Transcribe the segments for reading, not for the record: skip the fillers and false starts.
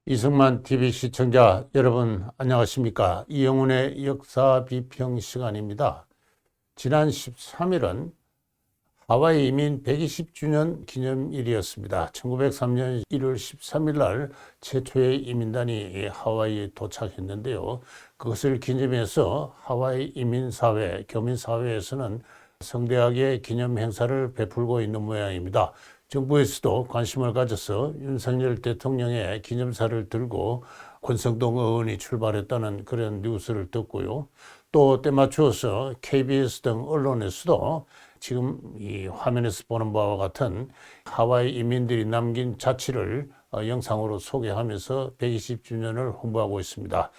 이승만 TV 시청자 여러분 안녕하십니까? 이영훈의 역사 비평 시간입니다. 지난 13일은 하와이 이민 120주년 기념일이었습니다. 1903년 1월 13일 날 최초의 이민단이 하와이에 도착했는데요. 그것을 기념해서 하와이 이민사회, 교민사회에서는 성대하게 기념 행사를 베풀고 있는 모양입니다. 정부에서도 관심을 가져서 윤석열 대통령의 기념사를 들고 권성동 의원이 출발했다는 그런 뉴스를 듣고요. 또 때맞추어서 KBS 등 언론에서도 지금 이 화면에서 보는 바와 같은 하와이 이민들이 남긴 자취를 영상으로 소개하면서 120주년을 홍보하고 있습니다.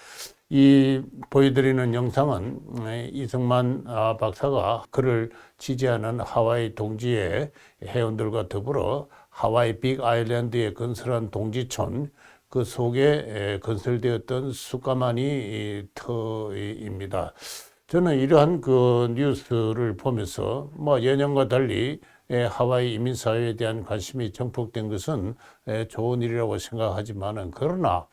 이 보여드리는 영상은 이승만 박사가 그를 지지하는 하와이 동지의 회원들과 더불어 하와이 빅 아일랜드에 건설한 동지촌 그 속에 건설되었던 숫가마니 터입니다. 저는 이러한 그 뉴스를 보면서 예년과 달리 하와이 이민사회에 대한 관심이 증폭된 것은 좋은 일이라고 생각하지만은 그러나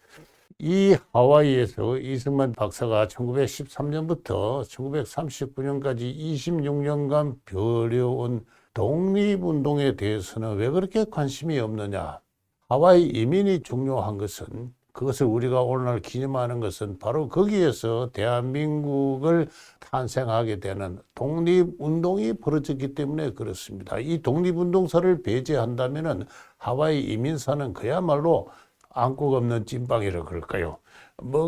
이 하와이에서 이승만 박사가 1913년부터 1939년까지 26년간 벌여온 독립운동에 대해서는 왜 그렇게 관심이 없느냐? 하와이 이민이 중요한 것은 그것을 우리가 오늘날 기념하는 것은 바로 거기에서 대한민국을 탄생하게 되는 독립운동이 벌어졌기 때문에 그렇습니다. 이 독립운동사를 배제한다면은 하와이 이민사는 그야말로 안국 없는 찐빵이라 그럴까요?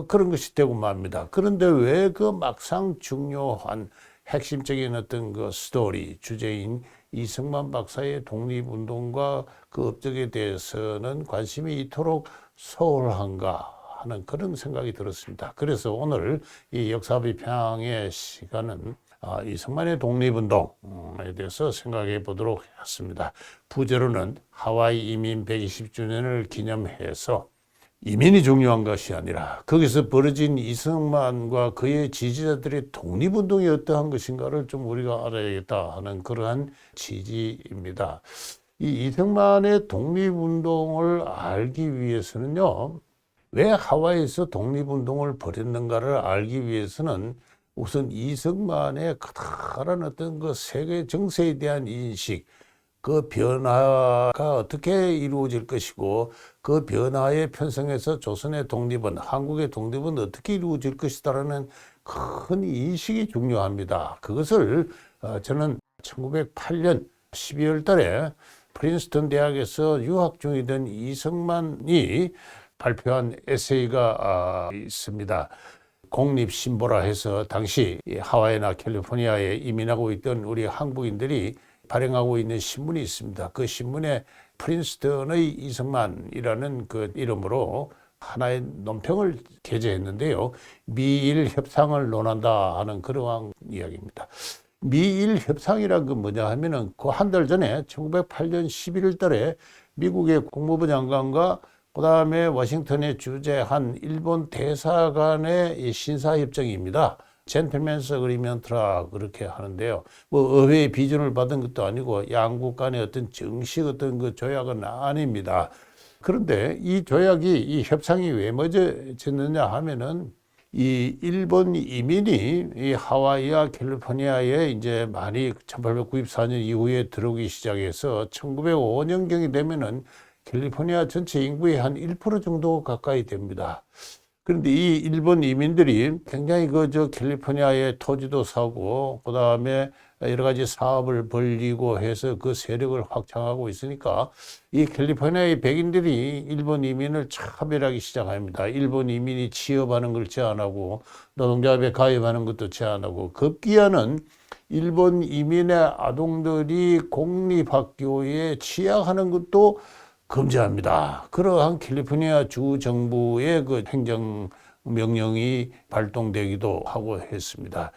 그런 것이 되고 맙니다. 그런데 왜 그 막상 중요한 핵심적인 어떤 그 스토리, 주제인 이승만 박사의 독립운동과 그 업적에 대해서는 관심이 이토록 소홀한가 하는 그런 생각이 들었습니다. 그래서 오늘 이 역사비평의 시간은 이승만의 독립운동에 대해서 생각해 보도록 했습니다. 부제로는 하와이 이민 120주년을 기념해서 이민이 중요한 것이 아니라 거기서 벌어진 이승만과 그의 지지자들의 독립운동이 어떠한 것인가를 좀 우리가 알아야겠다 하는 그러한 취지입니다. 이 이승만의 독립운동을 알기 위해서는요, 왜 하와이에서 독립운동을 벌였는가를 알기 위해서는 우선 이승만의 커다란 어떤 그 세계 정세에 대한 인식, 그 변화가 어떻게 이루어질 것이고 그 변화에 편성해서 조선의 독립은, 한국의 독립은 어떻게 이루어질 것이다라는 큰 인식이 중요합니다. 그것을 저는 1908년 12월 달에 프린스턴 대학에서 유학 중이던 이승만이 발표한 에세이가 있습니다. 공립신보라 해서 당시 하와이나 캘리포니아에 이민하고 있던 우리 한국인들이 발행하고 있는 신문이 있습니다. 그 신문에 프린스턴의 이승만이라는 그 이름으로 하나의 논평을 게재했는데요. 미일 협상을 논한다 하는 그러한 이야기입니다. 미일 협상이란 건 뭐냐 하면은 그 한 달 전에 1908년 11월 달에 미국의 국무부 장관과 그 다음에 워싱턴에 주재한 일본 대사관의 신사협정입니다. 젠틀맨스 어그리먼트라 그렇게 하는데요. 의회의 비준을 받은 것도 아니고 양국 간의 어떤 정식 어떤 그 조약은 아닙니다. 그런데 이 조약이, 이 협상이 왜 맺어졌느냐 하면은 이 일본 이민이 이 하와이와 캘리포니아에 이제 많이 1894년 이후에 들어오기 시작해서 1905년경이 되면은 캘리포니아 전체 인구의 한 1% 정도 가까이 됩니다. 그런데 이 일본 이민들이 굉장히 캘리포니아의 토지도 사고, 그 다음에 여러 가지 사업을 벌리고 해서 그 세력을 확장하고 있으니까 이 캘리포니아의 백인들이 일본 이민을 차별하기 시작합니다. 일본 이민이 취업하는 걸 제한하고, 노동조합에 가입하는 것도 제한하고, 급기야는 일본 이민의 아동들이 공립학교에 취약하는 것도 금지합니다. 그러한 캘리포니아 주 정부의 그 행정 명령이 발동되기도 하고 했습니다.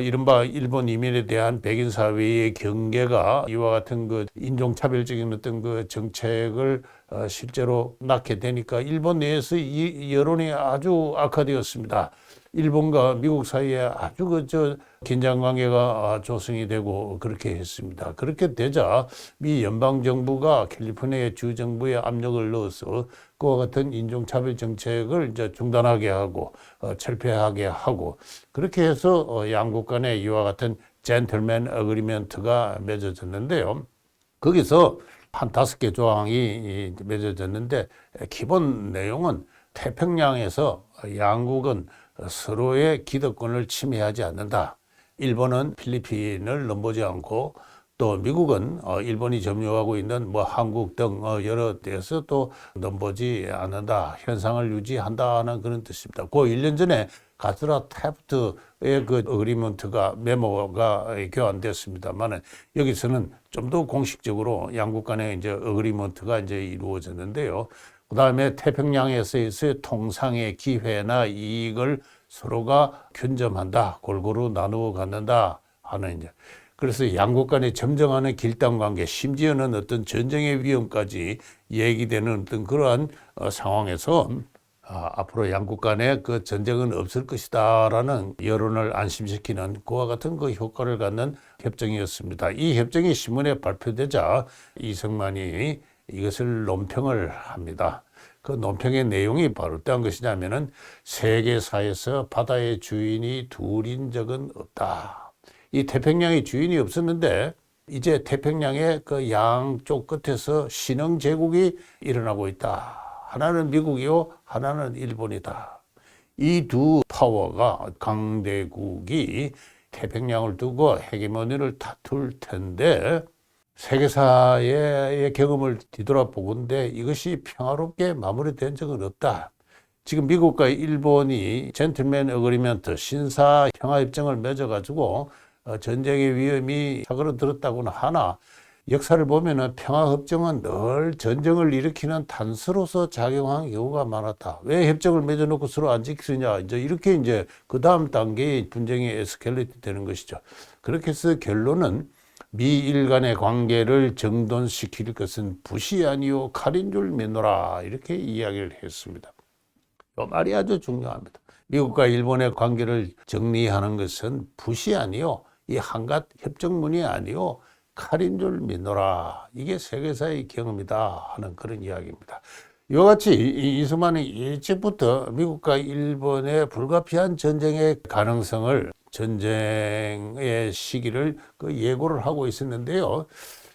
이른바 일본 이민에 대한 백인 사회의 경계가 이와 같은 그 인종차별적인 어떤 그 정책을 실제로 낳게 되니까 일본 내에서 이 여론이 아주 악화되었습니다. 일본과 미국 사이에 아주 긴장 관계가 조성이 되고 그렇게 했습니다. 그렇게 되자 미 연방 정부가 캘리포니아 주 정부에 압력을 넣어서 그와 같은 인종차별 정책을 이제 중단하게 하고 철폐하게 하고 그렇게 해서 양국 간에 이와 같은 젠틀맨 어그리먼트가 맺어졌는데요. 거기서 한 5개 조항이 맺어졌는데 기본 내용은 태평양에서 양국은 서로의 기득권을 침해하지 않는다. 일본은 필리핀을 넘보지 않고 또 미국은 일본이 점유하고 있는 뭐 한국 등 여러 데서 또 넘보지 않는다. 현상을 유지한다는 그런 뜻입니다. 그 1년 전에 가스라 태프트의 그 어그리먼트가 메모가 교환됐습니다만은 여기서는 좀 더 공식적으로 양국 간의 이제 어그리먼트가 이제 이루어졌는데요. 그 다음에 태평양에서의 통상의 기회나 이익을 서로가 균점한다, 골고루 나누어 갖는다 하는 이제. 그래서 양국 간에 점정하는 길당 관계, 심지어는 어떤 전쟁의 위험까지 얘기되는 어떤 그러한 상황에서 앞으로 양국 간에 그 전쟁은 없을 것이다라는 여론을 안심시키는 그와 같은 그 효과를 갖는 협정이었습니다. 이 협정이 신문에 발표되자 이승만이 이것을 논평을 합니다. 그 논평의 내용이 바로 어떠한 것이냐면은 세계사에서 바다의 주인이 둘인 적은 없다. 이 태평양의 주인이 없었는데 이제 태평양의 그 양쪽 끝에서 신흥 제국이 일어나고 있다. 하나는 미국이요, 하나는 일본이다. 이 두 파워가 강대국이 태평양을 두고 헤게모니를 다툴 텐데 세계사의 경험을 뒤돌아보건대 이것이 평화롭게 마무리된 적은 없다. 지금 미국과 일본이 젠틀맨 어그리먼트 신사 평화협정을 맺어가지고 전쟁의 위험이 사그러들었다고는 하나 역사를 보면은 평화협정은 늘 전쟁을 일으키는 단서로서 작용한 경우가 많았다. 왜 협정을 맺어놓고 서로 안 지키느냐. 이렇게 그 다음 단계의 분쟁이 에스컬레이트 되는 것이죠. 그렇게 해서 결론은 미일 간의 관계를 정돈시킬 것은 붓이 아니요 칼인 줄 믿노라 이렇게 이야기를 했습니다. 이 말이 아주 중요합니다. 미국과 일본의 관계를 정리하는 것은 붓이 아니요 이 한갓 협정문이 아니요 칼인 줄 믿노라. 이게 세계사의 경험이다 하는 그런 이야기입니다. 이와 같이 이승만은 일찍부터 미국과 일본의 불가피한 전쟁의 가능성을 전쟁의 시기를 예고를 하고 있었는데요.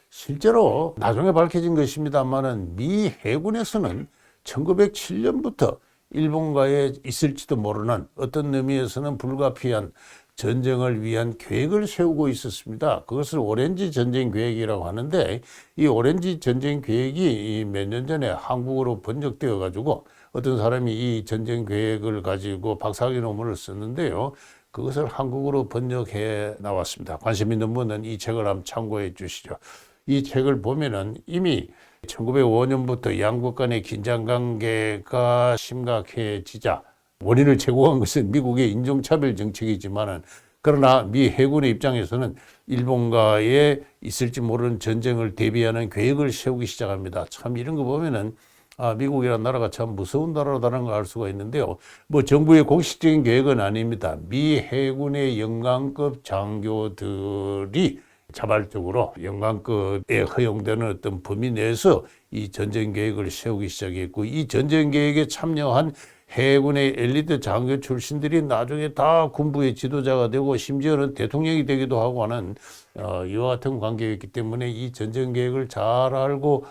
실제로 나중에 밝혀진 것입니다만은 미 해군에서는 1907년부터 일본과에 있을지도 모르는 어떤 의미에서는 불가피한 전쟁을 위한 계획을 세우고 있었습니다. 그것을 오렌지 전쟁 계획이라고 하는데 이 오렌지 전쟁 계획이 몇 년 전에 한국어로 번역되어 가지고 어떤 사람이 이 전쟁 계획을 가지고 박사학위 논문을 썼는데요. 그것을 한국어로 번역해 나왔습니다. 관심 있는 분은 이 책을 한번 참고해 주시죠. 이 책을 보면은 이미 1905년부터 양국 간의 긴장 관계가 심각해지자 원인을 제공한 것은 미국의 인종차별 정책이지만은 그러나 미 해군의 입장에서는 일본과의 있을지 모르는 전쟁을 대비하는 계획을 세우기 시작합니다. 참 이런 거 보면은 미국이라는 나라가 참 무서운 나라라는 걸 알 수가 있는데요. 뭐 정부의 공식적인 계획은 아닙니다. 미 해군의 영관급 장교들이 자발적으로 영관급에 허용되는 어떤 범위 내에서 이 전쟁 계획을 세우기 시작했고 이 전쟁 계획에 참여한 해군의 엘리트 장교 출신들이 나중에 다 군부의 지도자가 되고 심지어는 대통령이 되기도 하고 하는 이와 같은 관계였기 때문에 이 전쟁 계획을 잘 알고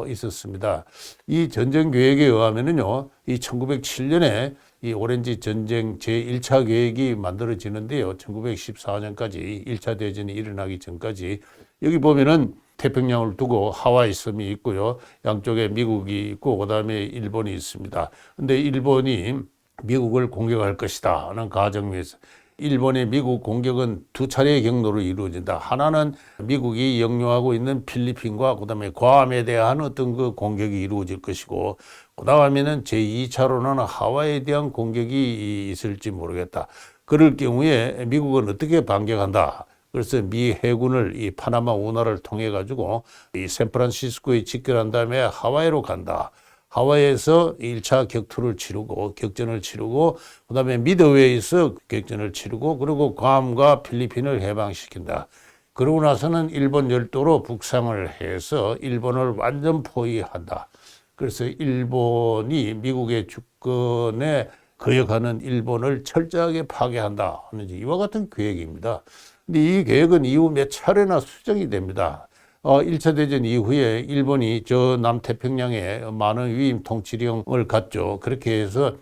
있었습니다. 이 전쟁 계획에 의하면은요, 이 1907년에 이 오렌지 전쟁 제1차 계획이 만들어지는데요. 1914년까지 1차 대전이 일어나기 전까지 여기 보면은 태평양을 두고 하와이 섬이 있고요. 양쪽에 미국이 있고 그다음에 일본이 있습니다. 근데 일본이 미국을 공격할 것이다 하는 가정에서 일본의 미국 공격은 두 차례의 경로로 이루어진다. 하나는 미국이 영유하고 있는 필리핀과 그다음에 괌에 대한 어떤 그 공격이 이루어질 것이고 그다음에는 제2차로는 하와이에 대한 공격이 있을지 모르겠다. 그럴 경우에 미국은 어떻게 반격한다. 그래서 미 해군을 이 파나마 운하를 통해 가지고 이 샌프란시스코에 직결한 다음에 하와이로 간다. 하와이에서 1차 격전을 치르고 그다음에 미드웨이에서 격전을 치르고 그리고 괌과 필리핀을 해방시킨다. 그러고 나서는 일본 열도로 북상을 해서 일본을 완전 포위한다. 그래서 일본이 미국의 주권에 거역하는 일본을 철저하게 파괴한다 하는 이와 같은 계획입니다. 근데 이 계획은 이후 몇 차례나 수정이 됩니다. 1차 대전 이후에 일본이 저 남태평양에 많은 위임 통치령을 갖죠. 그렇게 해서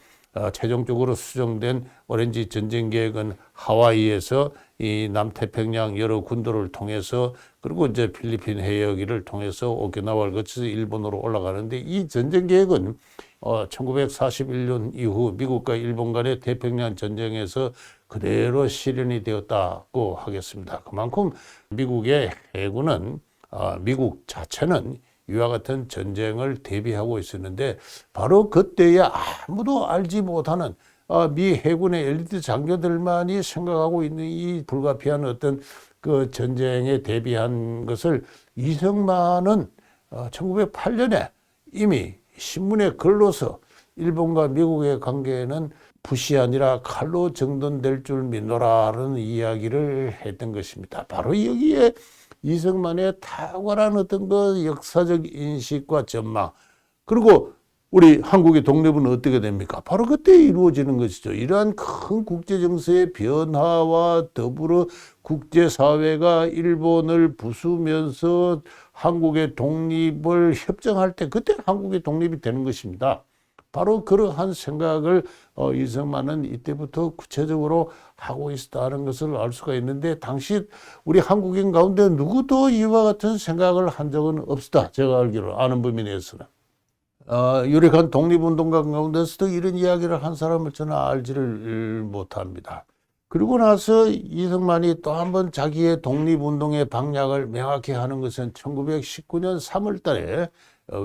최종적으로 수정된 오렌지 전쟁 계획은 하와이에서 이 남태평양 여러 군도를 통해서 그리고 이제 필리핀 해역을 통해서 오키나와를 거쳐서 일본으로 올라가는데 이 전쟁 계획은 1941년 이후 미국과 일본 간의 태평양 전쟁에서 그대로 실현이 되었다고 하겠습니다. 그만큼 미국의 해군은 미국 자체는 이와 같은 전쟁을 대비하고 있었는데 바로 그때에 아무도 알지 못하는 미 해군의 엘리트 장교들만이 생각하고 있는 이 불가피한 어떤 그 전쟁에 대비한 것을 이승만은 1908년에 이미 신문에 글로서 일본과 미국의 관계는 붓이 아니라 칼로 정돈될 줄 믿노라라는 이야기를 했던 것입니다. 바로 여기에 이승만의 탁월한 어떤 그 역사적 인식과 전망 그리고 우리 한국의 독립은 어떻게 됩니까? 바로 그때 이루어지는 것이죠. 이러한 큰 국제정세의 변화와 더불어 국제사회가 일본을 부수면서 한국의 독립을 협정할 때 그때 한국의 독립이 되는 것입니다. 바로 그러한 생각을 이승만은 이때부터 구체적으로 하고 있었다는 것을 알 수가 있는데 당시 우리 한국인 가운데 누구도 이와 같은 생각을 한 적은 없었다. 제가 알기로 아는 범위 내에서는. 유력한 독립운동가 가운데서도 이런 이야기를 한 사람을 저는 알지를 못합니다. 그리고 나서 이승만이 또 한 번 자기의 독립운동의 방향을 명확히 하는 것은 1919년 3월 달에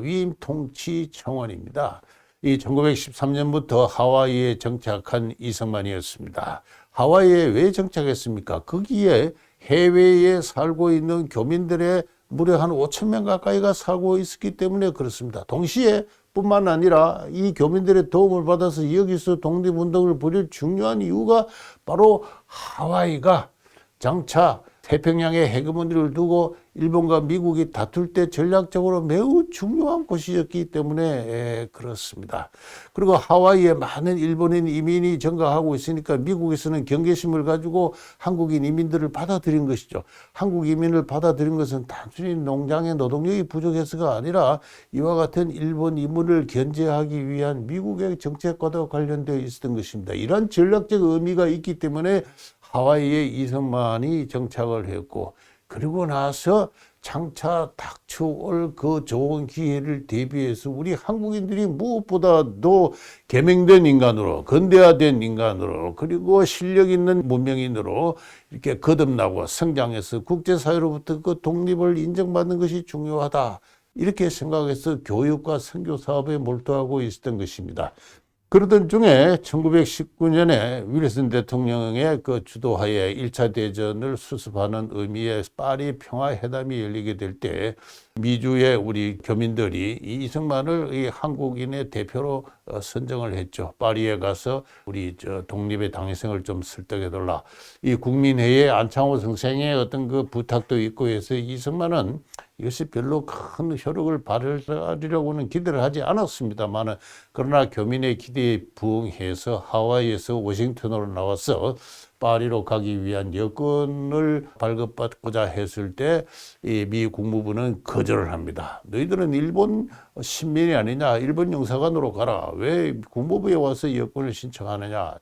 위임 통치 청원입니다. 이 1913년부터 하와이에 정착한 이승만이었습니다. 하와이에 왜 정착했습니까? 거기에 해외에 살고 있는 교민들의 무려 한 5천 명 가까이가 살고 있었기 때문에 그렇습니다. 동시에 뿐만 아니라 이 교민들의 도움을 받아서 여기서 독립운동을 벌일 중요한 이유가 바로 하와이가 장차 태평양의 헤게모니를 두고 일본과 미국이 다툴 때 전략적으로 매우 중요한 곳이었기 때문에 그렇습니다. 그리고 하와이에 많은 일본인 이민이 증가하고 있으니까 미국에서는 경계심을 가지고 한국인 이민들을 받아들인 것이죠. 한국 이민을 받아들인 것은 단순히 농장의 노동력이 부족해서가 아니라 이와 같은 일본 이민을 견제하기 위한 미국의 정책과도 관련되어 있었던 것입니다. 이런 전략적 의미가 있기 때문에 하와이에 이승만이 정착을 했고 그리고 나서 장차 닥쳐올 그 좋은 기회를 대비해서 우리 한국인들이 무엇보다도 개명된 인간으로 근대화된 인간으로 그리고 실력 있는 문명인으로 이렇게 거듭나고 성장해서 국제사회로부터 그 독립을 인정받는 것이 중요하다. 이렇게 생각해서 교육과 선교 사업에 몰두하고 있었던 것입니다. 그러던 중에 1919년에 윌슨 대통령의 그 주도하에 1차 대전을 수습하는 의미의 파리 평화회담이 열리게 될 때 미주의 우리 교민들이 이승만을 이 한국인의 대표로 선정을 했죠. 파리에 가서 우리 독립의 당위성을 좀 설득해달라. 이 국민회의 안창호 선생의 어떤 그 부탁도 있고 해서 이승만은 이것이 별로 큰 효력을 발휘하리라고는 기대를 하지 않았습니다만 그러나 교민의 기대에 부응해서 하와이에서 워싱턴으로 나와서 파리로 가기 위한 여건을 발급받고자 했을 때 이 미 국무부는 거절을 합니다. 너희들은 일본 신민이 아니냐? 일본 영사관으로 가라. 왜 국무부에 와서 여건을 신청하느냐?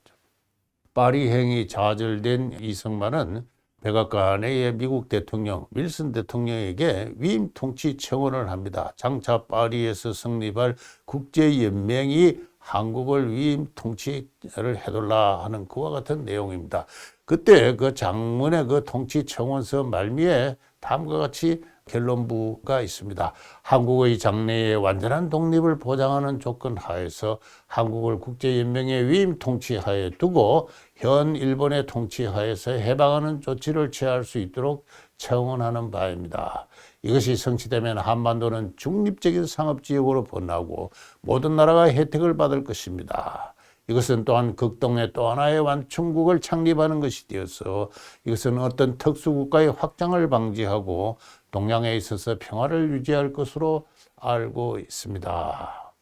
파리행이 좌절된 이승만은 백악관의 미국 대통령 윌슨 대통령에게 위임 통치 청원을 합니다. 장차 파리에서 성립할 국제연맹이 한국을 위임 통치를 해달라 하는 그와 같은 내용입니다. 그때 그 장문의 그 통치 청원서 말미에 다음과 같이 결론부가 있습니다. 한국의 장래의 완전한 독립을 보장하는 조건 하에서 한국을 국제연맹의 위임 통치하에 두고 현 일본의 통치하에서 해방하는 조치를 취할 수 있도록 청원하는 바입니다. 이것이 성취되면 한반도는 중립적인 상업지역으로 번화하고 모든 나라가 혜택을 받을 것입니다. 이것은 또한 극동의 또 하나의 완충국을 창립하는 것이 되어서 이것은 어떤 특수국가의 확장을 방지하고 동양에 있어서 평화를 유지할 것으로 알고 있습니다.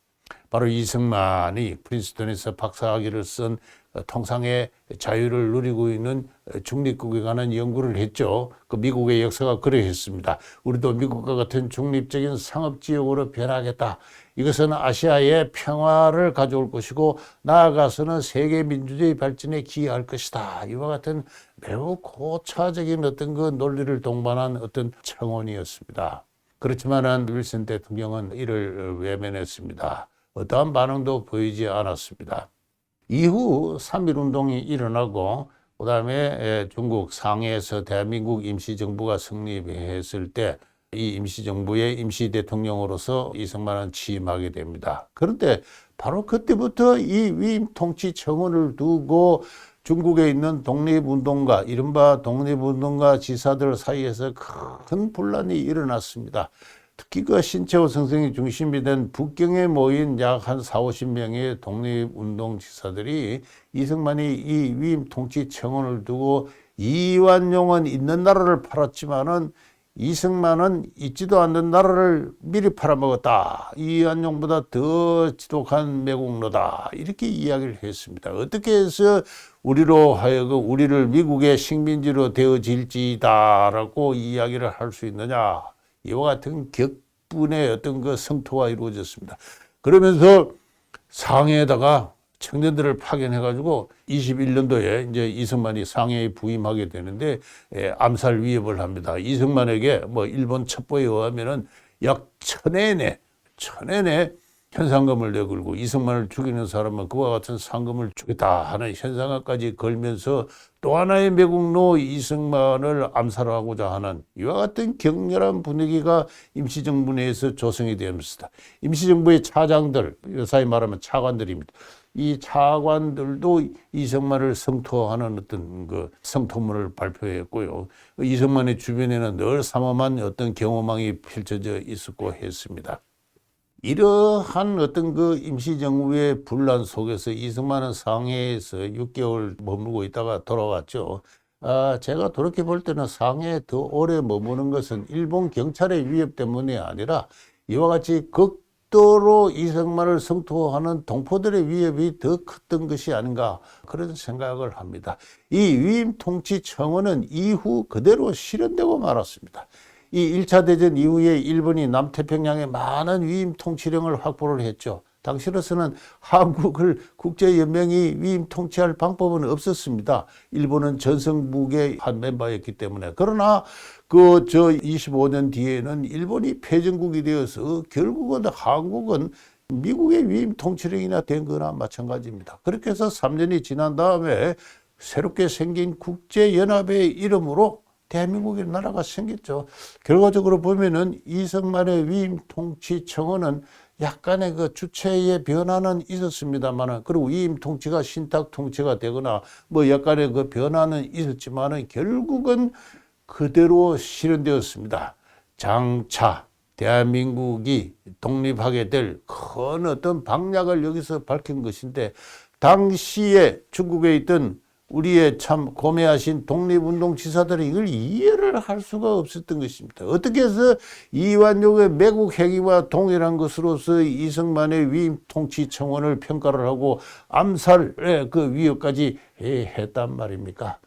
바로 이승만이 프린스턴에서 박사학위를 쓴 통상의 자유를 누리고 있는 중립국에 관한 연구를 했죠. 그 미국의 역사가 그러했습니다. 우리도 미국과 같은 중립적인 상업지역으로 변하겠다. 이것은 아시아의 평화를 가져올 것이고 나아가서는 세계 민주주의 발전에 기여할 것이다. 이와 같은 매우 고차적인 어떤 그 논리를 동반한 어떤 청원이었습니다. 그렇지만은 윌슨 대통령은 이를 외면했습니다. 어떠한 반응도 보이지 않았습니다. 이후 3.1운동이 일어나고 그 다음에 중국 상해에서 대한민국 임시정부가 성립했을 때 이 임시정부의 임시대통령으로서 이승만은 취임하게 됩니다. 그런데 바로 그때부터 이 위임 통치 청원을 두고 중국에 있는 독립운동가, 이른바 독립운동가 지사들 사이에서 큰 분란이 일어났습니다. 특히 그 신채호 선생이 중심이 된 북경에 모인 약 한 40~50명의 독립운동 지사들이 이승만이 이 위임 통치 청원을 두고 이완용은 있는 나라를 팔았지만은 이승만은 있지도 않는 나라를 미리 팔아먹었다. 이완용보다 더 지독한 매국노다. 이렇게 이야기를 했습니다. 어떻게 해서 우리로 하여금 우리를 미국의 식민지로 되어질지다라고 이야기를 할 수 있느냐. 이와 같은 격분의 어떤 그 성토가 이루어졌습니다. 그러면서 상해에다가 청년들을 파견해가지고 21년도에 이제 이승만이 상해에 부임하게 되는데 암살 위협을 합니다. 이승만에게 뭐 일본 첩보에 의하면은 약 1000엔의 현상금을 내걸고 이승만을 죽이는 사람은 그와 같은 상금을 주겠다 하는 현상까지 걸면서 또 하나의 매국노 이승만을 암살하고자 하는 이와 같은 격렬한 분위기가 임시정부 내에서 조성이 되었습니다. 임시정부의 차장들, 요사이 말하면 차관들입니다. 이 차관들도 이승만을 성토하는 어떤 그 성토문을 발표했고요. 이승만의 주변에는 늘 삼엄한 어떤 경호망이 펼쳐져 있었고 했습니다. 이러한 어떤 그 임시정부의 분란 속에서 이승만은 상해에서 6개월 머물고 있다가 돌아왔죠. 제가 돌이켜 볼 때는 상해에 더 오래 머무는 것은 일본 경찰의 위협 때문이 아니라 이와 같이 극도로 이승만을 성토하는 동포들의 위협이 더 컸던 것이 아닌가 그런 생각을 합니다. 이 위임 통치 청원은 이후 그대로 실현되고 말았습니다. 이 1차 대전 이후에 일본이 남태평양에 많은 위임 통치령을 확보를 했죠. 당시로서는 한국을 국제연맹이 위임 통치할 방법은 없었습니다. 일본은 전성국의 한 멤버였기 때문에. 그러나 그 25년 뒤에는 일본이 패전국이 되어서 결국은 한국은 미국의 위임 통치령이나 된 거나 마찬가지입니다. 그렇게 해서 3년이 지난 다음에 새롭게 생긴 국제연합의 이름으로 대한민국의 나라가 생겼죠. 결과적으로 보면은 이승만의 위임 통치 청원은 약간의 그 주체의 변화는 있었습니다만은, 그리고 위임 통치가 신탁 통치가 되거나 뭐 약간의 그 변화는 있었지만은 결국은 그대로 실현되었습니다. 장차 대한민국이 독립하게 될 큰 어떤 방향을 여기서 밝힌 것인데, 당시에 중국에 있던 우리의 참 고매하신 독립운동 지사들이 이걸 이해를 할 수가 없었던 것입니다. 어떻게 해서 이완용의 매국 행위와 동일한 것으로서 이승만의 위임 통치 청원을 평가를 하고 암살의 그 위협까지 했단 말입니까?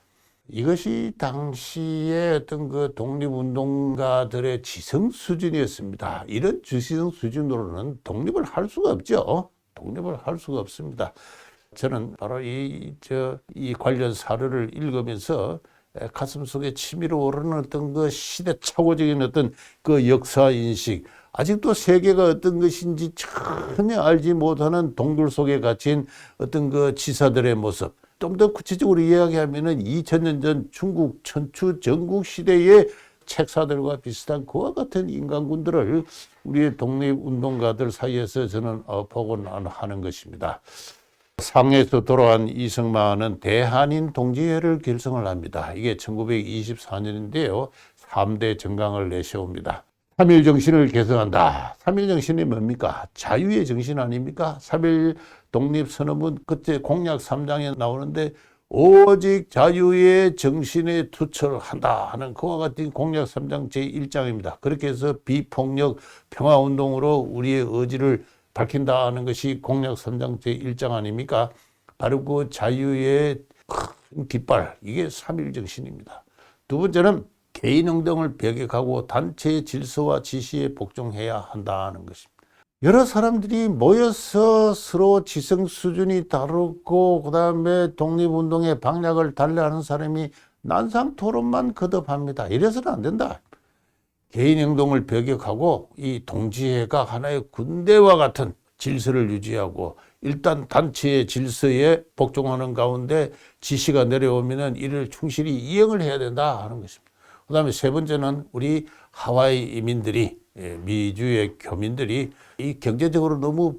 이것이 당시의 어떤 그 독립운동가들의 지성 수준이었습니다. 이런 지성 수준으로는 독립을 할 수가 없죠. 독립을 할 수가 없습니다. 저는 바로 이 관련 사료를 읽으면서 가슴속에 치밀어 오르는 어떤 그 시대착오적인 어떤 그 역사인식, 아직도 세계가 어떤 것인지 전혀 알지 못하는 동굴 속에 갇힌 어떤 그 지사들의 모습, 좀 더 구체적으로 이야기하면은 2000년 전 중국 천추 전국 시대의 책사들과 비슷한 그와 같은 인간군들을 우리의 독립운동가들 사이에서 저는 보곤 하는 것입니다. 상해에서 돌아온 이승만은 대한인 동지회를 결성을 합니다. 이게 1924년인데요. 3대 정강을 내세웁니다. 삼일 정신을 계승한다. 삼일 정신이 뭡니까? 자유의 정신 아닙니까? 3.1 독립선언문 그때 공약 3장에 나오는데 오직 자유의 정신에 투철한다 하는 그와 같은 공약 3장 제1장입니다. 그렇게 해서 비폭력 평화운동으로 우리의 의지를 밝힌다 하는 것이 공약 3장 제1장 아닙니까? 바로 그 자유의 큰 깃발, 이게 3.1 정신입니다. 두 번째는 개인 행동을 배격하고 단체의 질서와 지시에 복종해야 한다는 것입니다. 여러 사람들이 모여서 서로 지성 수준이 다르고 그 다음에 독립운동의 방향을 달리하는 사람이 난상 토론만 거듭합니다. 이래서는 안 된다. 개인 행동을 배격하고 이 동지회가 하나의 군대와 같은 질서를 유지하고 일단 단체의 질서에 복종하는 가운데 지시가 내려오면은 이를 충실히 이행을 해야 된다 하는 것입니다. 그 다음에 세 번째는 우리 하와이 이민들이, 미주의 교민들이 이 경제적으로 너무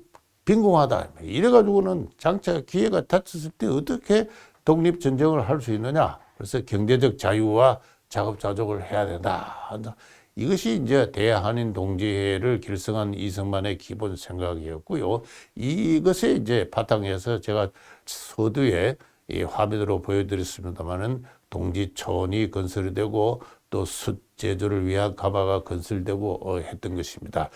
빈곤하다. 이래가지고는 장차 기회가 닥쳤을 때 어떻게 독립전쟁을 할 수 있느냐. 그래서 경제적 자유와 자급자족을 해야 된다. 이것이 이제 대한인 동지회를 결성한 이승만의 기본 생각이었고요. 이것에 이제 바탕에서 제가 서두에 이 화면으로 보여드렸습니다만은 동지촌이 건설이 되고 또 숫제조를 위한 가마가 건설되고 했던 것입니다.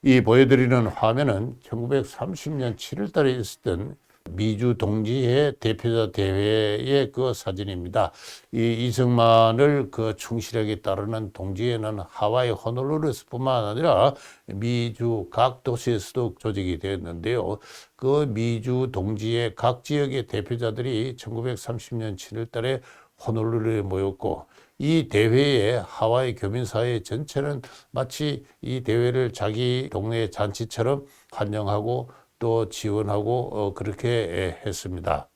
이 보여드리는 화면은 1930년 7월 달에 있었던 미주 동지회 대표자 대회의 그 사진입니다. 이 이승만을 그 충실하게 따르는 동지회는 하와이 호놀룰루에서뿐만 아니라 미주 각 도시에서도 조직이 되었는데요. 그 미주 동지회 각 지역의 대표자들이 1930년 7월 달에 호놀룰루에 모였고 이 대회에 하와이 교민사회 전체는 마치 이 대회를 자기 동네 잔치처럼 환영하고 또 지원하고 그렇게 했습니다.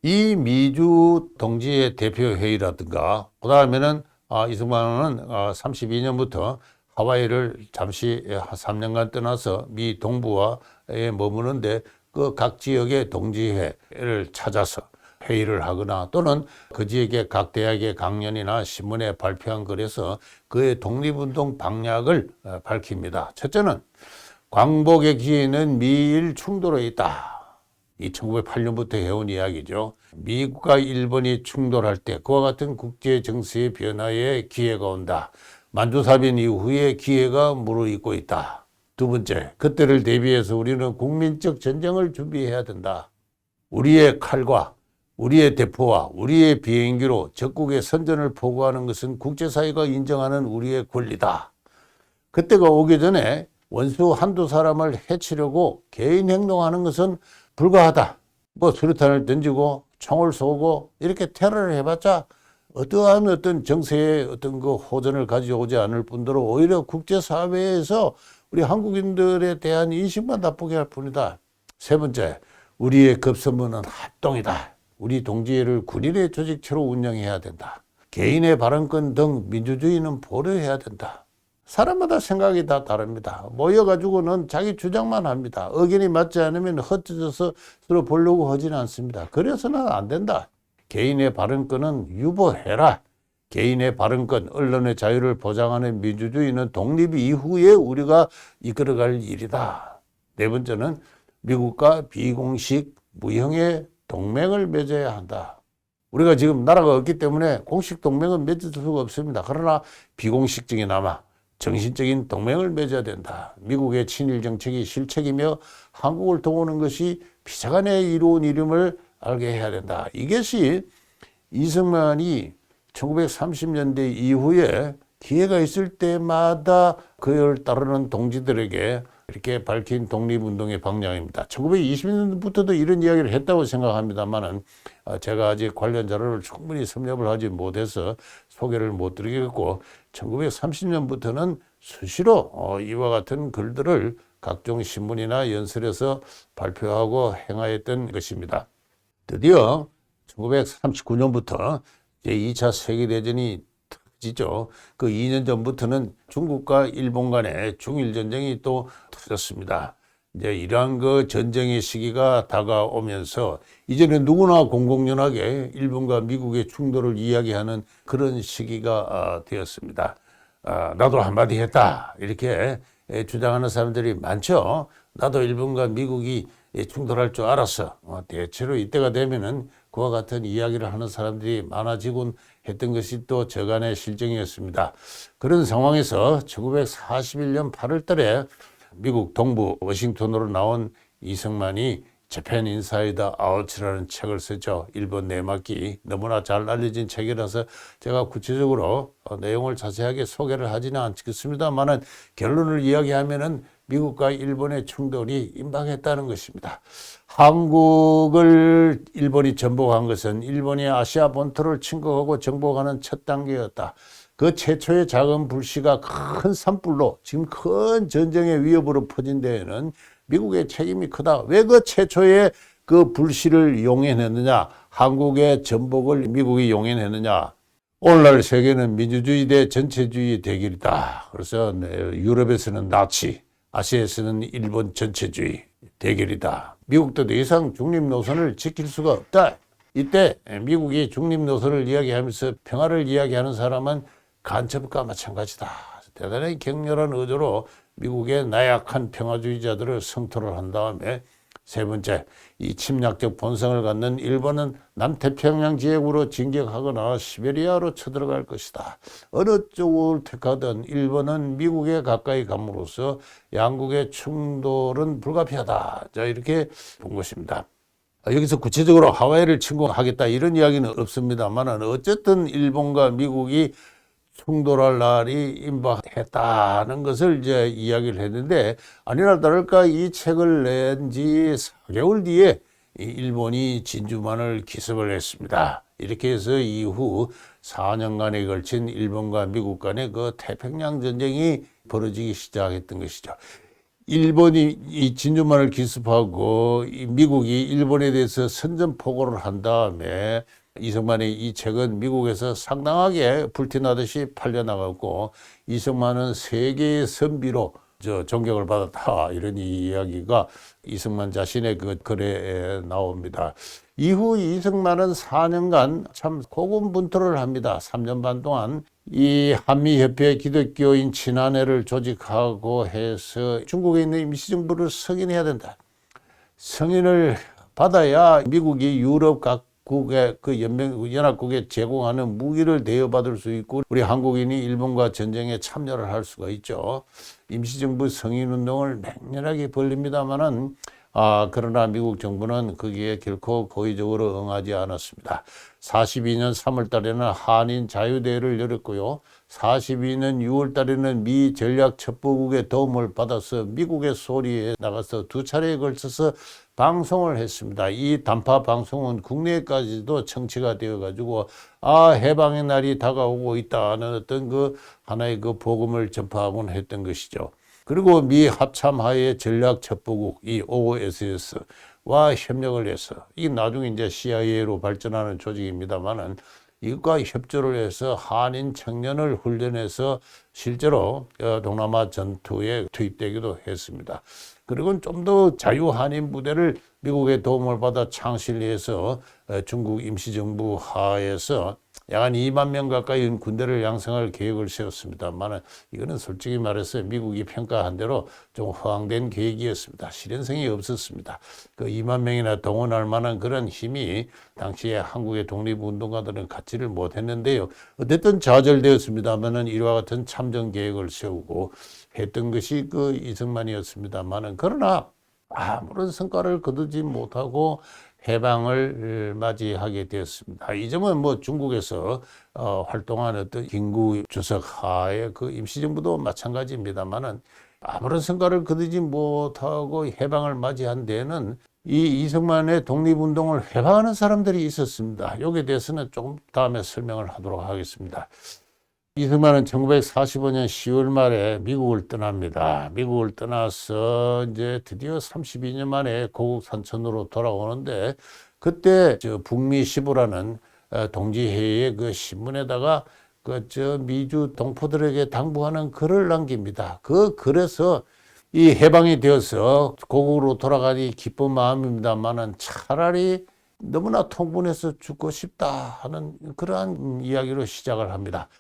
이 미주 동지의 대표회의라든가 그 다음에는 이승만은 32년부터 하와이를 잠시 3년간 떠나서 미 동부에 머무는데 그 각 지역의 동지회를 찾아서 회의를 하거나 또는 그 지역의 각 대학의 강연이나 신문에 발표한 글에서 그의 독립운동 방향을 밝힙니다. 첫째는 광복의 기회는 미일 충돌에 있다. 이 1908년부터 해온 이야기죠. 미국과 일본이 충돌할 때 그와 같은 국제 정세의 변화에 기회가 온다. 만주사변 이후에 기회가 무르익고 있다. 두 번째, 그때를 대비해서 우리는 국민적 전쟁을 준비해야 된다. 우리의 칼과 우리의 대포와 우리의 비행기로 적국의 선전을 포고하는 것은 국제사회가 인정하는 우리의 권리다. 그때가 오기 전에 원수 한두 사람을 해치려고 개인 행동하는 것은 불가하다. 뭐 수류탄을 던지고 총을 쏘고 이렇게 테러를 해봤자 어떠한 어떤 정세의 어떤 그 호전을 가져오지 않을 뿐더러 오히려 국제사회에서 우리 한국인들에 대한 인식만 나쁘게 할 뿐이다. 세 번째, 우리의 급선무는 합동이다. 우리 동지회를 군인의 조직체로 운영해야 된다. 개인의 발언권 등 민주주의는 보류해야 된다. 사람마다 생각이 다 다릅니다. 모여가지고는 자기 주장만 합니다. 의견이 맞지 않으면 흩어져서 서로 보려고 하지는 않습니다. 그래서는 안 된다. 개인의 발언권은 유보해라. 개인의 발언권, 언론의 자유를 보장하는 민주주의는 독립 이후에 우리가 이끌어갈 일이다. 네 번째는 미국과 비공식 무형의 동맹을 맺어야 한다. 우리가 지금 나라가 없기 때문에 공식 동맹은 맺을 수가 없습니다. 그러나 비공식적이나마 정신적인 동맹을 맺어야 된다. 미국의 친일 정책이 실책이며 한국을 도우는 것이 비자간에 이루어진 이름을 알게 해야 된다. 이것이 이승만이 1930년대 이후에 기회가 있을 때마다 그를 따르는 동지들에게 이렇게 밝힌 독립운동의 방향입니다. 1920년부터도 이런 이야기를 했다고 생각합니다만은 제가 아직 관련 자료를 충분히 섭렵을 하지 못해서 소개를 못 드리겠고 1930년부터는 수시로 이와 같은 글들을 각종 신문이나 연설에서 발표하고 행하였던 것입니다. 드디어 1939년부터 제2차 세계대전이 터지죠. 그 2년 전부터는 중국과 일본 간의 중일전쟁이 또 터졌습니다. 이제 이러한 그 전쟁의 시기가 다가오면서 이제는 누구나 공공연하게 일본과 미국의 충돌을 이야기하는 그런 시기가 되었습니다. 나도 한마디 했다 이렇게 주장하는 사람들이 많죠. 나도 일본과 미국이 충돌할 줄 알았어. 대체로 이때가 되면은 그와 같은 이야기를 하는 사람들이 많아지곤 했던 것이 또 저간의 실정이었습니다. 그런 상황에서 1941년 8월 달에 미국 동부 워싱턴으로 나온 이승만이 재팬 인사이더 아웃이라는 책을 쓰죠. 일본 내막기 너무나 잘 알려진 책이라서 제가 구체적으로 내용을 자세하게 소개를 하지는 않겠습니다만은 결론을 이야기하면은 미국과 일본의 충돌이 임박했다는 것입니다. 한국을 일본이 전복한 것은 일본이 아시아 본토를 침공하고 정복하는 첫 단계였다. 그 최초의 작은 불씨가 큰 산불로 지금 큰 전쟁의 위협으로 퍼진 데에는 미국의 책임이 크다. 왜 그 최초의 그 불씨를 용인했느냐? 한국의 전복을 미국이 용인했느냐? 오늘날 세계는 민주주의 대 전체주의 대결이다. 그래서 유럽에서는 나치, 아시아에서는 일본 전체주의 대결이다. 미국도 더 이상 중립 노선을 지킬 수가 없다. 이때 미국이 중립 노선을 이야기하면서 평화를 이야기하는 사람은 간첩과 마찬가지다. 대단히 격렬한 의도로 미국의 나약한 평화주의자들을 성토를 한 다음에 세 번째, 이 침략적 본성을 갖는 일본은 남태평양 지역으로 진격하거나 시베리아로 쳐들어갈 것이다. 어느 쪽을 택하든 일본은 미국에 가까이 감으로써 양국의 충돌은 불가피하다. 자, 이렇게 본 것입니다. 여기서 구체적으로 하와이를 침공하겠다 이런 이야기는 없습니다만 어쨌든 일본과 미국이 충돌할 날이 임박했다는 것을 이제 이야기를 했는데 아니나 다를까 이 책을 낸 지 4개월 뒤에 일본이 진주만을 기습을 했습니다. 이렇게 해서 이후 4년간에 걸친 일본과 미국 간의 그 태평양 전쟁이 벌어지기 시작했던 것이죠. 일본이 이 진주만을 기습하고 미국이 일본에 대해서 선전포고를 한 다음에 이승만의 이 책은 미국에서 상당하게 불티나듯이 팔려나갔고 이승만은 세계의 선비로 존경을 받았다 이런 이야기가 이승만 자신의 그 글에 나옵니다. 이후 이승만은 4년간 참 고군분투를 합니다. 3년 반 동안 이 한미협회 기독교인 친화회를 조직하고 해서 중국에 있는 임시정부를 승인해야 된다. 승인을 받아야 미국이 유럽 각국의 그 연합국에 제공하는 무기를 대여받을 수 있고 우리 한국인이 일본과 전쟁에 참여를 할 수가 있죠. 임시정부 승인운동을 맹렬하게 벌립니다마는 그러나 미국 정부는 거기에 결코 고의적으로 응하지 않았습니다. 42년 3월 달에는 한인 자유대회를 열었고요. 42년 6월 달에는 미 전략첩보국의 도움을 받아서 미국의 소리에 나가서 2차례에 걸쳐서 방송을 했습니다. 이 단파 방송은 국내까지도 청취가 되어가지고 해방의 날이 다가오고 있다는 어떤 그 하나의 그 복음을 전파하곤 했던 것이죠. 그리고 미 합참하에 전략첩보국 이 OSS와 협력을 해서 이 나중에 이제 CIA로 발전하는 조직입니다만은 이것과 협조를 해서 한인 청년을 훈련해서 실제로 동남아 전투에 투입되기도 했습니다. 그리고 좀 더 자유 한인 부대를 미국의 도움을 받아 창실해서 중국 임시정부 하에서 약 한 2만 명 가까이 군대를 양성할 계획을 세웠습니다만 이거는 솔직히 말해서 미국이 평가한 대로 좀 허황된 계획이었습니다. 실현성이 없었습니다. 그 2만 명이나 동원할 만한 그런 힘이 당시에 한국의 독립운동가들은 갖지를 못했는데요. 어쨌든 좌절되었습니다만은 이와 같은 참전 계획을 세우고 했던 것이 그 이승만이었습니다만은 그러나 아무런 성과를 거두지 못하고 해방을 맞이하게 되었습니다. 이 점은 뭐 중국에서 활동한 어떤 김구 주석 하의 그 임시정부도 마찬가지입니다만은 아무런 성과를 거두지 못하고 해방을 맞이한 데에는 이 이승만의 독립운동을 해방하는 사람들이 있었습니다. 여기에 대해서는 조금 다음에 설명을 하도록 하겠습니다. 이승만은 1945년 10월 말에 미국을 떠납니다. 미국을 떠나서 이제 드디어 32년 만에 고국 산천으로 돌아오는데 그때 북미시부라는 동지회의의 그 신문에다가 미주 동포들에게 당부하는 글을 남깁니다. 그 글에서 이 해방이 되어서 고국으로 돌아가니 기쁜 마음입니다만은 차라리 너무나 통분해서 죽고 싶다 하는 그러한 이야기로 시작을 합니다.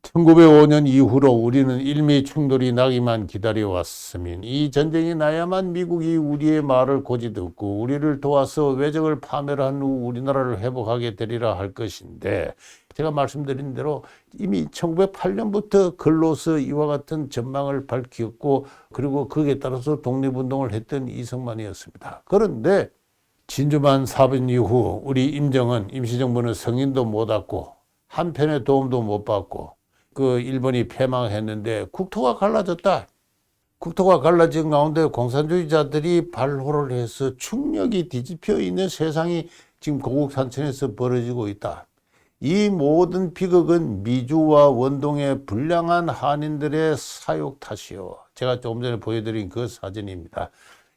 1905년 이후로 우리는 일미 충돌이 나기만 기다려왔으면 이 전쟁이 나야만 미국이 우리의 말을 고지 듣고 우리를 도와서 외적을 파멸한 후 우리나라를 회복하게 되리라 할 것인데, 제가 말씀드린 대로 이미 1908년부터 글로서 이와 같은 전망을 밝혔고, 그리고 거기에 따라서 독립운동을 했던 이승만이었습니다. 그런데 진주만 사변 이후 우리 임시정부는 승인도 못 받고 한편의 도움도 못 받고 그 일본이 패망했는데 국토가 갈라졌다. 국토가 갈라진 가운데 공산주의자들이 발호를 해서 충격이 뒤집혀 있는 세상이 지금 고국산천에서 벌어지고 있다. 이 모든 비극은 미주와 원동의 불량한 한인들의 사욕 탓이요. 제가 조금 전에 보여드린 그 사진입니다.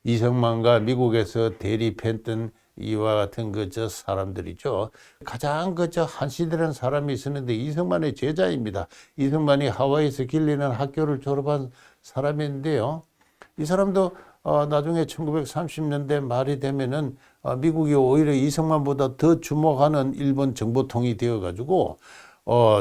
이승만과 미국에서 대립했던 이와 같은 사람들이죠. 가장 한시대라는 사람이 있었는데 이승만의 제자입니다. 이승만이 하와이에서 길리는 학교를 졸업한 사람인데요. 이 사람도 나중에 1930년대 말이 되면은 미국이 오히려 이승만보다 더 주목하는 일본 정보통이 되어가지고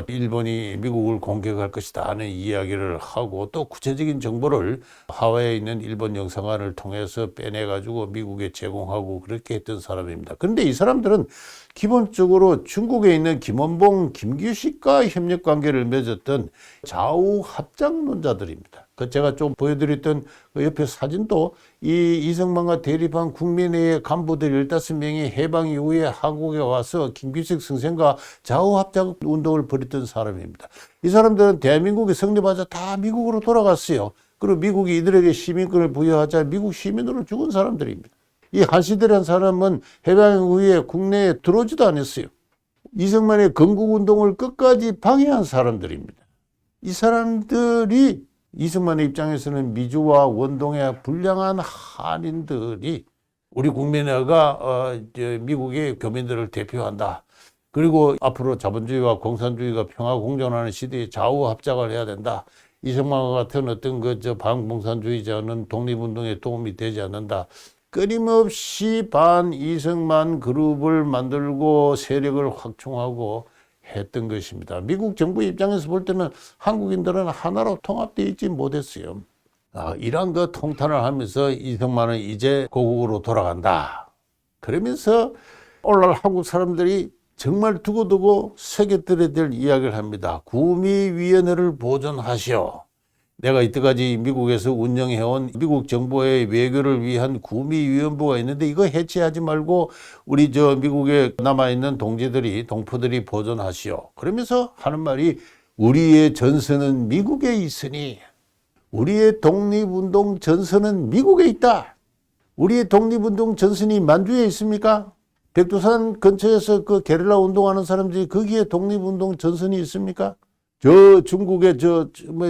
일본이 미국을 공격할 것이다 하는 이야기를 하고, 또 구체적인 정보를 하와이에 있는 일본 영사관을 통해서 빼내가지고 미국에 제공하고 그렇게 했던 사람입니다. 그런데 이 사람들은 기본적으로 중국에 있는 김원봉, 김규식과 협력관계를 맺었던 좌우합작론자들입니다. 제가 좀 보여드렸던 그 옆에 사진도 이 이승만과 대립한 국민회의 간부들 15명이 해방 이후에 한국에 와서 김규식 선생과 좌우합작 운동을 벌였던 사람입니다. 이 사람들은 대한민국이 성립하자 다 미국으로 돌아갔어요. 그리고 미국이 이들에게 시민권을 부여하자 미국 시민으로 죽은 사람들입니다. 이 한시대라는 사람은 해방 이후에 국내에 들어오지도 않았어요. 이승만의 건국운동을 끝까지 방해한 사람들입니다. 이 사람들이 이승만의 입장에서는 미주와 원동의 불량한 한인들이 우리 국민회가 미국의 교민들을 대표한다. 그리고 앞으로 자본주의와 공산주의가 평화공존하는 시대에 좌우합작을 해야 된다. 이승만과 같은 어떤 반공산주의자는 독립운동에 도움이 되지 않는다. 끊임없이 반 이승만 그룹을 만들고 세력을 확충하고 했던 것입니다. 미국 정부 입장에서 볼 때는 한국인들은 하나로 통합되어 있지 못했어요. 이러한 통탄을 하면서 이승만은 이제 고국으로 돌아간다. 그러면서 오늘날 한국 사람들이 정말 두고두고 새겨들어야 될 이야기를 합니다. 구미위원회를 보존하시오. 내가 이때까지 미국에서 운영해온 미국 정부의 외교를 위한 구미위원부가 있는데 이거 해체하지 말고 우리 미국에 남아있는 동포들이 보존하시오. 그러면서 하는 말이, 우리의 전선은 미국에 있으니 우리의 독립운동 전선은 미국에 있다. 우리의 독립운동 전선이 만주에 있습니까? 백두산 근처에서 게릴라 운동하는 사람들이 거기에 독립운동 전선이 있습니까? 중국의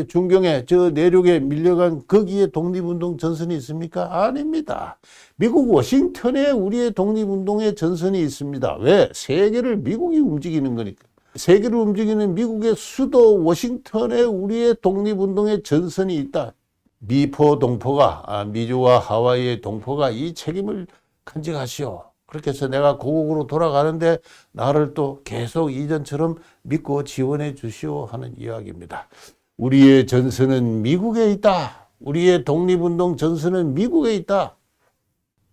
중경에 내륙에 밀려간 거기에 독립운동 전선이 있습니까? 아닙니다. 미국 워싱턴에 우리의 독립운동의 전선이 있습니다. 왜? 세계를 미국이 움직이는 거니까. 세계를 움직이는 미국의 수도 워싱턴에 우리의 독립운동의 전선이 있다. 미포 동포가, 미주와 하와이의 동포가 이 책임을 간직하시오. 그렇게 해서 내가 고국으로 돌아가는데 나를 또 계속 이전처럼 믿고 지원해 주시오 하는 이야기입니다. 우리의 전선은 미국에 있다. 우리의 독립운동 전선은 미국에 있다.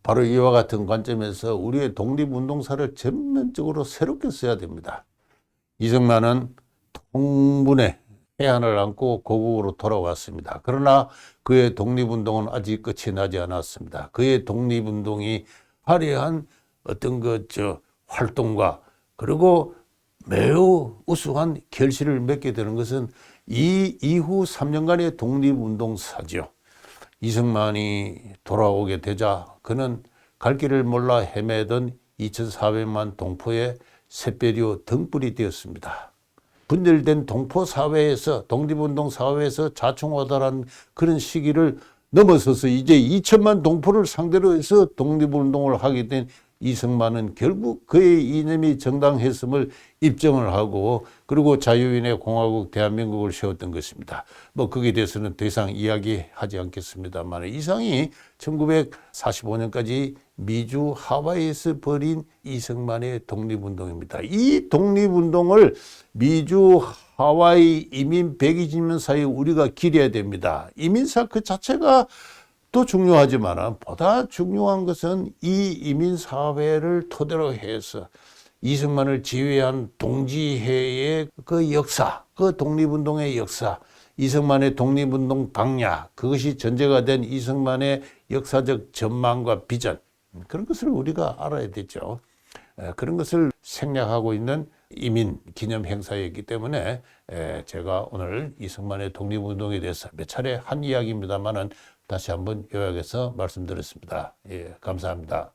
바로 이와 같은 관점에서 우리의 독립운동사를 전면적으로 새롭게 써야 됩니다. 이승만은 통분의 해안을 안고 고국으로 돌아왔습니다. 그러나 그의 독립운동은 아직 끝이 나지 않았습니다. 그의 독립운동이 화려한 어떤 활동과 그리고 매우 우수한 결실을 맺게 되는 것은 이 이후 3년간의 독립운동사죠. 이승만이 돌아오게 되자 그는 갈 길을 몰라 헤매던 2,400만 동포의 샛별이요 등불이 되었습니다. 분열된 동포 사회에서, 독립운동 사회에서 자충화달한 그런 시기를 넘어서서 이제 2천만 동포를 상대로 해서 독립운동을 하게 된 이승만은 결국 그의 이념이 정당했음을 입증을 하고 그리고 자유인의 공화국 대한민국을 세웠던 것입니다. 뭐 거기에 대해서는 더 이상 이야기하지 않겠습니다만 이상이 1945년까지 미주 하와이에서 벌인 이승만의 독립운동입니다. 이 독립운동을 미주 하와이 이민 120년 사이에 우리가 기려야 됩니다. 이민사 그 자체가 또 중요하지만 보다 중요한 것은 이 이민사회를 토대로 해서 이승만을 지휘한 동지회의 그 역사, 그 독립운동의 역사, 이승만의 독립운동 방향, 그것이 전제가 된 이승만의 역사적 전망과 비전, 그런 것을 우리가 알아야 되죠. 그런 것을 생략하고 있는 이민 기념 행사였기 때문에 제가 오늘 이승만의 독립운동에 대해서 몇 차례 한 이야기입니다만은 다시 한번 요약해서 말씀드렸습니다. 예, 감사합니다.